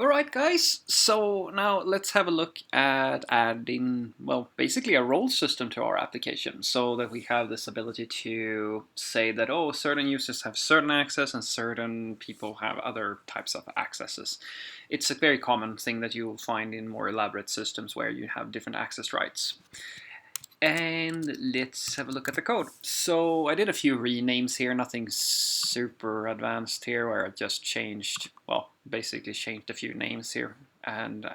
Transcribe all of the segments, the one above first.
Alright guys, so now let's have a look at adding, well, basically a role system to our application so that we have this ability to say that, oh, certain users have certain access and certain people have other types of accesses. It's a very common thing that you'll find in more elaborate systems where you have different access rights. And let's have a look at the code. So I did a few renames here, nothing super advanced here, where I just changed, well, basically changed a few names here, and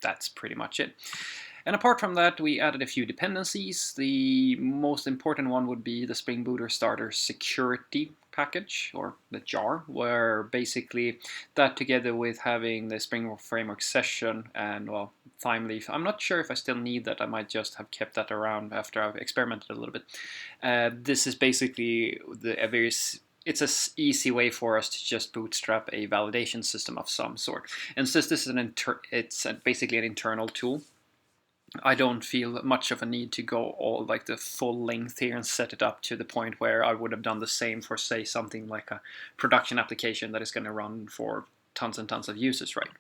that's pretty much it. And apart from that, we added a few dependencies. The most important one would be the Spring Boot or Starter security package, or the jar, where basically that together with having the Spring Framework session and, well, Time Leaf. I'm not sure if I still need that. I might just have kept that around after I've experimented a little bit. This is basically it's an easy way for us to just bootstrap a validation system of some sort. And since this is it's basically an internal tool, I don't feel much of a need to go all like the full length here and set it up to the point where I would have done the same for, say, something like a production application that is going to run for tons and tons of users, right?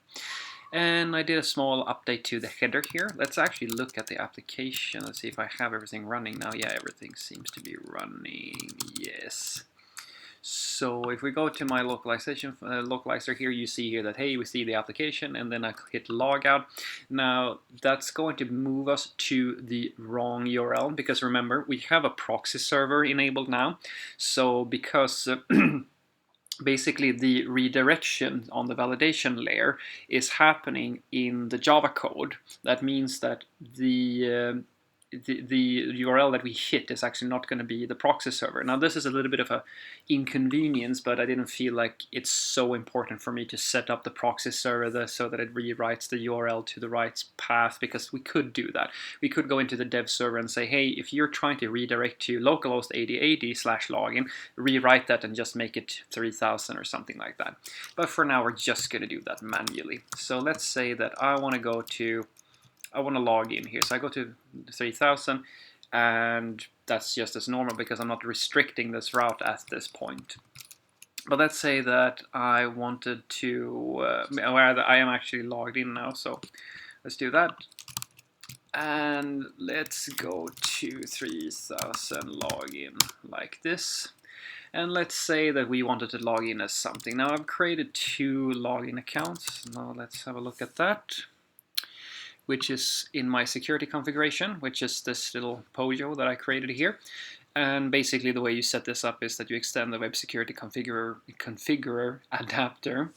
And I did a small update to the header here. Let's actually look at the application. Let's see if I have everything running now. Yeah, everything seems to be running. Yes. So if we go to my localization localizer here, you see here that, hey, we see the application, and then I hit logout. Now that's going to move us to the wrong URL, because remember, we have a proxy server enabled now. So because basically the redirection on the validation layer is happening in the Java code. That means that the URL that we hit is actually not going to be the proxy server. Now this is a little bit of a inconvenience, but I didn't feel like it's so important for me to set up the proxy server so that it rewrites the URL to the right path, because we could do that. We could go into the dev server and say, hey, if you're trying to redirect to localhost 8080/login, rewrite that and just make it 3000 or something like that. But for now, we're just going to do that manually. So let's say that I want to log in here. So I go to 3000, and that's just as normal because I'm not restricting this route at this point. But let's say that I wanted to, where I am actually logged in now, so let's do that. And let's go to 3000 login like this. And let's say that we wanted to log in as something. Now I've created 2 login accounts. Now let's have a look at that, which is in my security configuration, which is this little Pojo that I created here. And basically the way you set this up is that you extend the web security configurer adapter,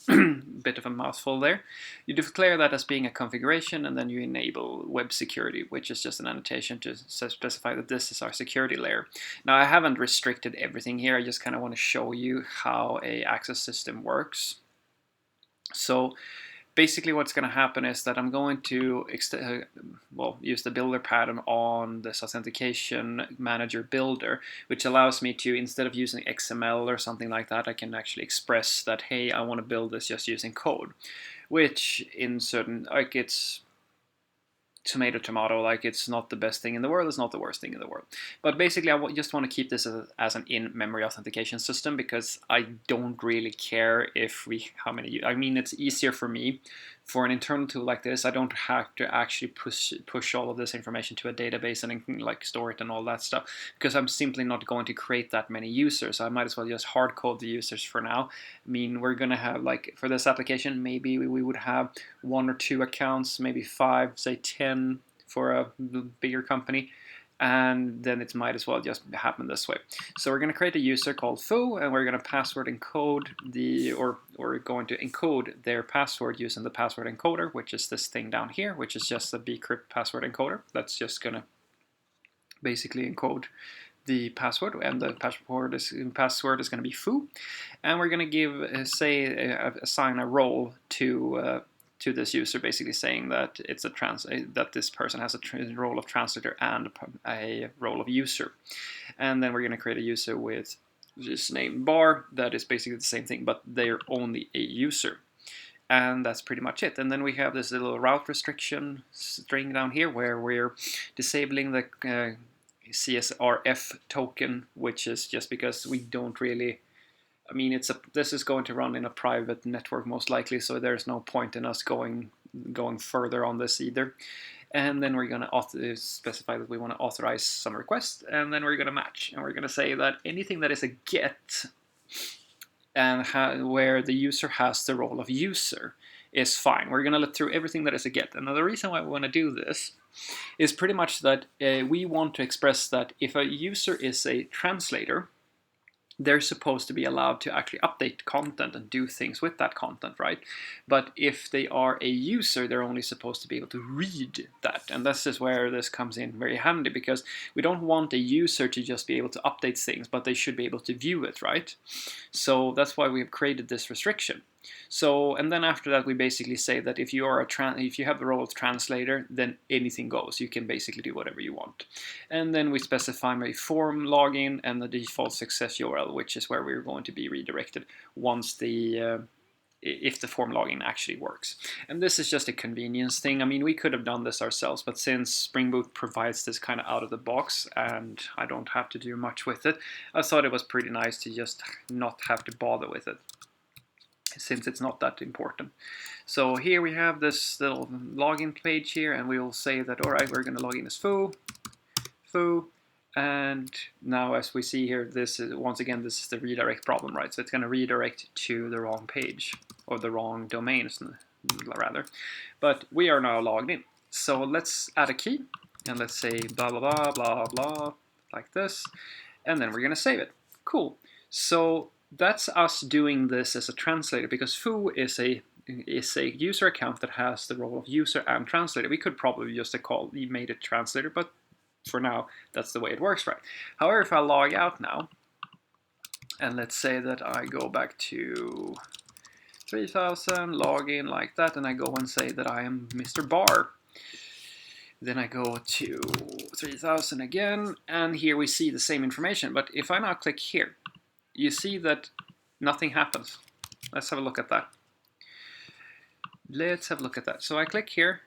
bit of a mouthful there. You declare that as being a configuration, and then you enable web security, which is just an annotation to specify that this is our security layer. Now I haven't restricted everything here, I just kind of want to show you how a access system works. So basically what's going to happen is that I'm going to use the builder pattern on this authentication manager builder, which allows me to, instead of using XML or something like that, I can actually express that, hey, I want to build this just using code, which in certain, like, it's tomato, like, it's not the best thing in the world, it's not the worst thing in the world. But basically I just want to keep this as an in-memory authentication system, because I don't really care if how many, I mean, it's easier for me for an internal tool like this. I don't have to actually push all of this information to a database and like store it and all that stuff, because I'm simply not going to create that many users. I might as well just hard code the users for now. I mean, we're gonna have, like, for this application, maybe we would have 1 or 2 accounts, maybe 5, say 10 for a bigger company, and then it might as well just happen this way. So we're going to create a user called foo, and we're going to password encode or we're going to encode their password using the password encoder, which is this thing down here, which is just a bcrypt password encoder. That's just going to basically encode the password, and the password is going to be foo, and we're going to give assign a role to this user, basically saying that it's that this person has a role of translator and a role of user. And then we're going to create a user with this name bar that is basically the same thing, but they're only a user. And that's pretty much it. And then we have this little route restriction string down here where we're disabling the CSRF token, which is just because we don't really I mean, this is going to run in a private network most likely, so there's no point in us going further on this either. And then we're going to specify that we want to authorize some requests, and then we're going to match, and we're going to say that anything that is a get and where the user has the role of user is fine. We're going to look through everything that is a get. And the reason why we want to do this is pretty much that we want to express that if a user is a translator, they're supposed to be allowed to actually update content and do things with that content, right? But if they are a user, they're only supposed to be able to read that. And this is where this comes in very handy, because we don't want a user to just be able to update things, but they should be able to view it, right? So that's why we have created this restriction. So, and then after that, we basically say that if you are if you have the role of translator, then anything goes. You can basically do whatever you want. And then we specify a form login and the default success URL, which is where we're going to be redirected once if the form login actually works. And this is just a convenience thing. I mean, we could have done this ourselves, but since Spring Boot provides this kind of out of the box and I don't have to do much with it, I thought it was pretty nice to just not have to bother with it, since it's not that important. So here we have this little login page here, and we will say that, all right, we're going to log in as foo, and now as we see here, this is, once again, this is the redirect problem, right? So it's going to redirect to the wrong page, or the wrong domains, rather. But we are now logged in. So let's add a key, and let's say blah, blah, blah, blah, blah, like this, and then we're going to save it. Cool. So that's us doing this as a translator, because foo is a user account that has the role of user and translator. We could probably just made it translator, but for now, that's the way it works, right? However, if I log out now, and let's say that I go back to 3000, log in like that, and I go and say that I am Mr. Bar. Then I go to 3000 again, and here we see the same information. But if I now click here, you see that nothing happens. Let's have a look at that. Let's have a look at that. So I click here,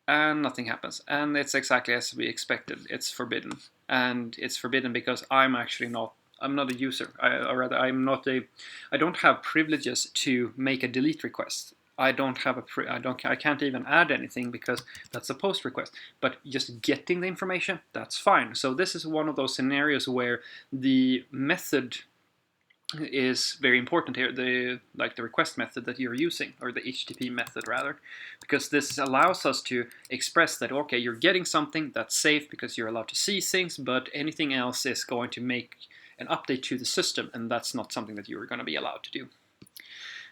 and nothing happens. And it's exactly as we expected. It's forbidden. And it's forbidden because I'm not a user. I don't have privileges to make a delete request. I can't even add anything because that's a post request. But just getting the information, that's fine. So this is one of those scenarios where the method is very important here, the request method that you're using, or the HTTP method rather, because this allows us to express that, okay, you're getting something that's safe because you're allowed to see things, but anything else is going to make an update to the system, and that's not something that you're going to be allowed to do.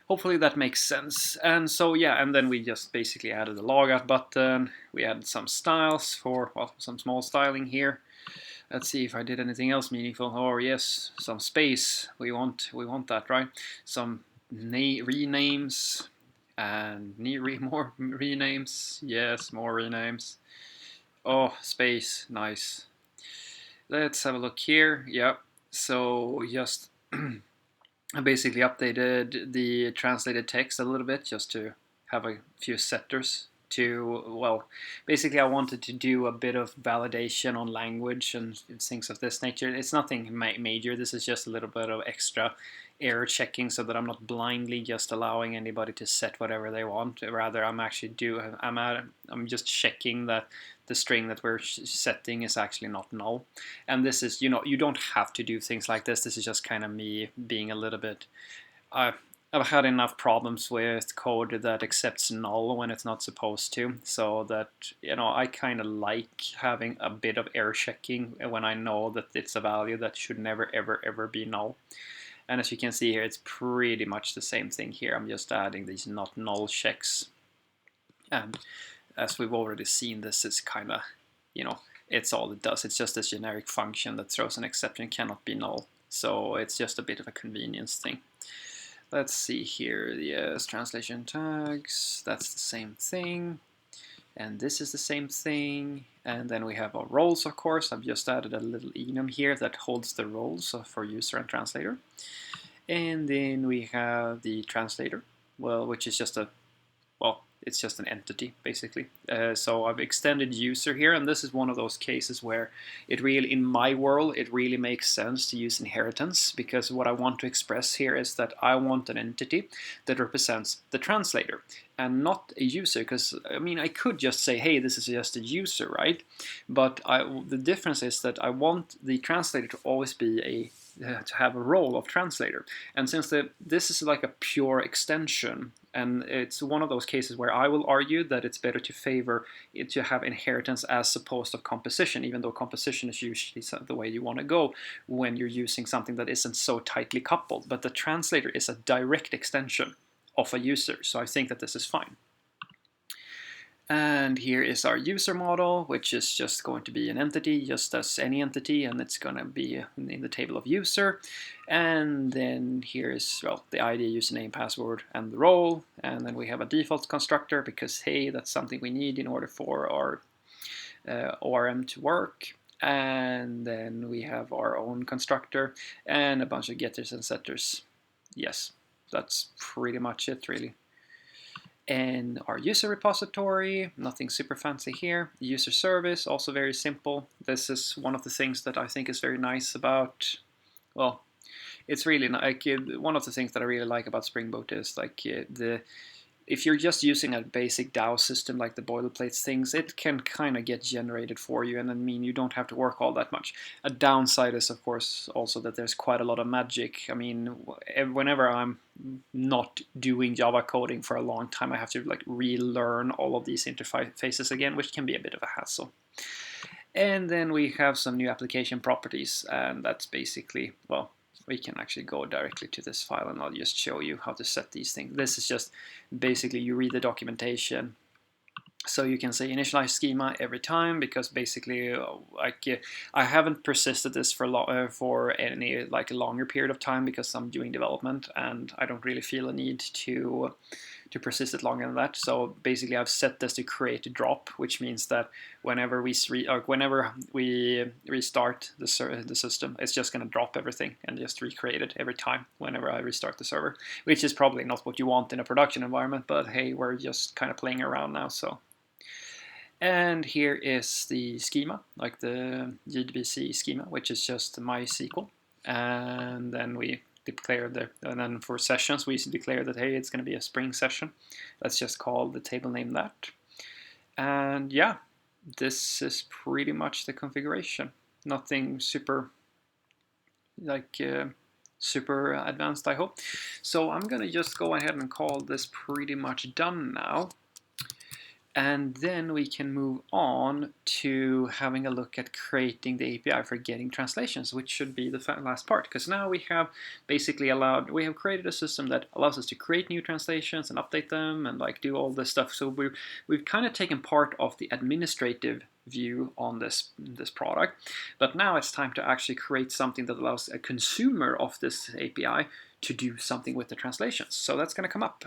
Hopefully that makes sense. And so yeah, and then we just basically added the logout button, we added some styles for, well, some small styling here. Let's see if I did anything else meaningful. Oh yes, some space. We want that, right? Some renames and more renames. Yes, more renames. Oh, space, nice. Let's have a look here. Yep. So just I basically updated the translated text a little bit just to have a few setters to, well, basically I wanted to do a bit of validation on language and things of this nature. It's nothing major. This is just a little bit of extra error checking so that I'm not blindly just allowing anybody to set whatever they want. Rather, I'm just checking that the string that we're setting is actually not null. And this is, you don't have to do things like this. This is just kind of me being a little bit I've had enough problems with code that accepts null when it's not supposed to, so that, I kind of like having a bit of error checking when I know that it's a value that should never, ever, ever be null. And as you can see here, it's pretty much the same thing here. I'm just adding these not null checks. And as we've already seen, this is kind of, it's all it does. It's just this generic function that throws an exception, cannot be null. So it's just a bit of a convenience thing. Let's see here, yes, translation tags, that's the same thing. And this is the same thing. And then we have our roles, of course. I've just added a little enum here that holds the roles for user and translator. And then we have the translator, well, which is just it's just an entity basically. So I've extended user here, and this is one of those cases where it really, in my world, it really makes sense to use inheritance, because what I want to express here is that I want an entity that represents the translator and not a user, because I mean I could just say, hey, this is just a user, right? But the difference is that I want the translator to always be to have a role of translator. And since this is like a pure extension, and it's one of those cases where I will argue that it's better to favor it to have inheritance as opposed to composition, even though composition is usually the way you want to go when you're using something that isn't so tightly coupled. But the translator is a direct extension of a user, so I think that this is fine. And here is our user model, which is just going to be an entity, just as any entity, and it's going to be in the table of user. And then here is, well, the ID, username, password, and the role. And then we have a default constructor, because, hey, that's something we need in order for our ORM to work. And then we have our own constructor and a bunch of getters and setters. Yes, that's pretty much it, really. And our user repository, nothing super fancy here. User service, also very simple. This is one of the things that I think is very nice about, well, it's really like one of the things that I really like about Spring Boot is like if you're just using a basic DAO system like the boilerplate things, it can kind of get generated for you, and I mean you don't have to work all that much. A downside is of course also that there's quite a lot of magic. I mean, whenever I'm not doing Java coding for a long time, I have to like relearn all of these interfaces again, which can be a bit of a hassle. And then we have some new application properties, and that's basically, well, we can actually go directly to this file and I'll just show you how to set these things. This is just basically you read the documentation. So you can say initialize schema every time, because basically I haven't persisted this for any like a longer period of time because I'm doing development and I don't really feel a need to persist it longer than that. So basically I've set this to create a drop, which means that whenever we restart the system, it's just going to drop everything and just recreate it every time whenever I restart the server, which is probably not what you want in a production environment, but hey, we're just kind of playing around now. So. And here is the schema, like the JDBC schema, which is just MySQL. And then we declare and then for sessions, we declare that, hey, it's going to be a Spring session. Let's just call the table name that. And yeah, this is pretty much the configuration. Nothing super, super advanced, I hope. So I'm going to just go ahead and call this pretty much done now. And then we can move on to having a look at creating the API for getting translations, which should be the last part. Because now we have basically we have created a system that allows us to create new translations and update them and like do all this stuff. So we've kind of taken part of the administrative view on this product. But now it's time to actually create something that allows a consumer of this API to do something with the translations. So that's going to come up.